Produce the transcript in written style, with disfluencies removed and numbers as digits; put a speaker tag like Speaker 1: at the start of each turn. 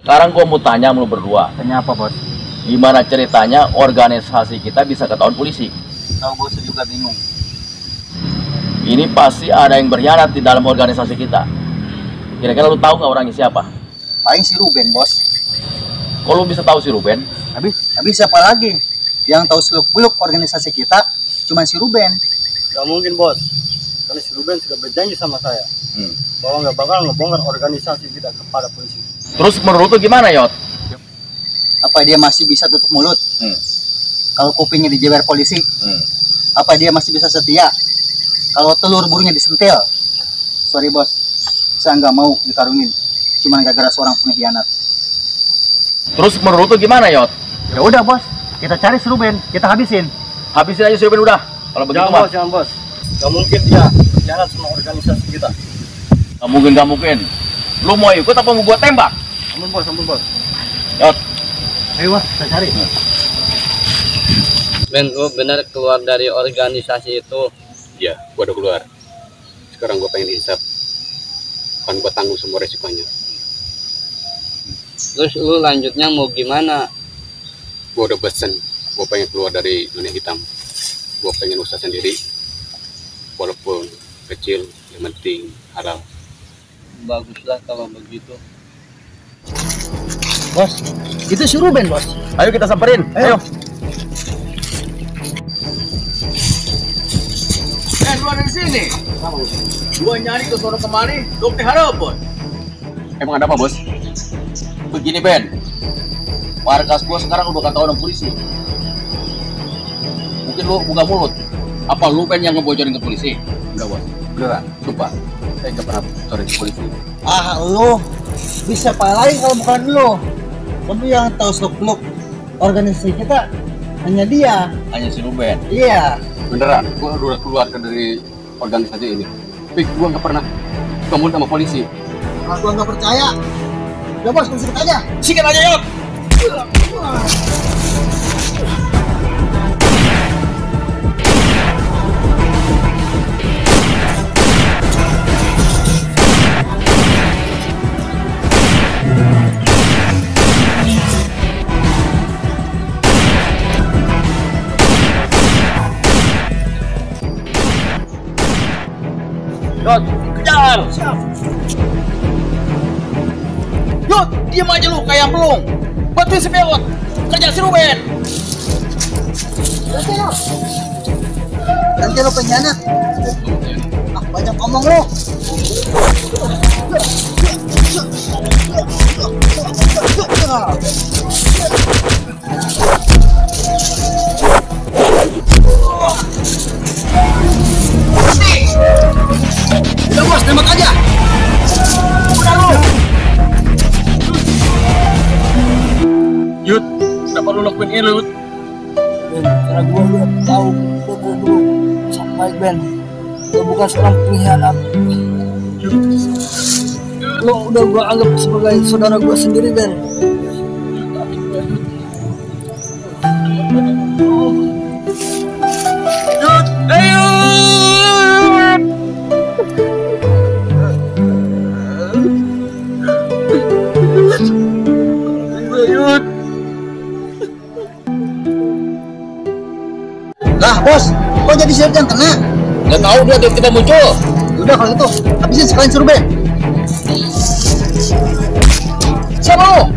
Speaker 1: Sekarang gua mau tanya lu berdua.
Speaker 2: Tanya apa, Bos?
Speaker 1: Gimana ceritanya organisasi kita bisa ketahuan polisi?
Speaker 2: Tahu bos juga bingung.
Speaker 1: Ini pasti ada yang berkhianat di dalam organisasi kita. Kira-kira lu tahu nggak orangnya siapa?
Speaker 2: Paling si Ruben, Bos.
Speaker 1: Kalau lu bisa tahu si Ruben?
Speaker 2: Habis siapa lagi? Yang tahu seluk-beluk organisasi kita cuma si Ruben.
Speaker 3: Gak mungkin, Bos. Karena si Ruben sudah berjanji sama saya bahwa nggak bakal ngebongkar organisasi kita kepada polisi.
Speaker 1: Terus menurut lu gimana, Yot?
Speaker 2: Apa dia masih bisa tutup mulut? Kalau kupingnya dijewer polisi? Apa dia masih bisa setia? Kalau telur burungnya disentil? Sorry, Bos. Saya nggak mau dikarungin. Cuman gara-gara seorang pengkhianat.
Speaker 1: Terus menurut lu gimana, Yot?
Speaker 2: Ya udah, Bos. Kita cari si Ruben, kita habisin.
Speaker 1: Habisin aja si Ruben udah. Kalau begitu mah.
Speaker 3: Jangan, Bos. Gak mungkin dia berkhianat sama organisasi kita.
Speaker 1: Gak mungkin. Lu mau ikut apa mau gua tembak?
Speaker 3: Ampun, Bos.
Speaker 1: Yot.
Speaker 2: Ayo, Bos, kita cari.
Speaker 4: Ben, lu benar keluar dari organisasi itu?
Speaker 5: Iya, gua udah keluar. Sekarang gua pengen insaf. Kan gua tanggung semua resikonya.
Speaker 4: Terus lu lanjutnya mau gimana?
Speaker 5: Gua udah bosen. Gua pengen keluar dari dunia hitam. Gua pengen usaha sendiri. Walaupun kecil, yang penting halal.
Speaker 4: Baguslah kalau begitu.
Speaker 2: Bos, itu si Ruben, Bos.
Speaker 1: Ayo kita samperin. Ayo. Lu ada di sini. Gua nyari ke sono kemari, dokter Harapon.
Speaker 5: Emang ada apa, Bos?
Speaker 1: Begini, Ben. Markas gua sekarang udah ketahuan sama polisi. Mungkin lu buka mulut. Apa lu Ben yang ngebocorin ke polisi?
Speaker 5: Enggak, Bos.
Speaker 1: Beneran? Sumpah. Saya nggak pernah bocorin ke polisi.
Speaker 2: Lu bisa apa lagi kalau bukan lu? Lu yang tahu seluk-beluk organisasi kita hanya dia.
Speaker 1: Hanya si Ruben.
Speaker 2: Iya.
Speaker 5: Beneran, gua udah keluar dari organisasi ini. Tapi gua nggak pernah ketemu sama polisi.
Speaker 2: Kalau gua nggak percaya, udah Bos, kita sikat aja.
Speaker 1: Sikat aja, Yot. Yot, kejar! Siap. Yot, diam aja lu kayak pelung. Bantuin si Pewot. Kerja si Ruben.
Speaker 2: Nanti lo pengkhianat. Banyak ngomong lo.
Speaker 1: Udah Bos, tembak aja. Udah lu. Yud, kenapa lu lakuin ini, Yud?
Speaker 6: Ben, karena gue udah tahu bener dulu sama baik, Ben. Gue bukan seorang pengkhianat. Lo udah gue anggap sebagai saudara gue sendiri, Ben.
Speaker 2: Lah, Bos, kok jadi serjan kena?
Speaker 1: Nggak tahu dia tiba-tiba muncul.
Speaker 2: Udah kalau gitu, habisin sekalian si Ruben.
Speaker 1: Siapa lu?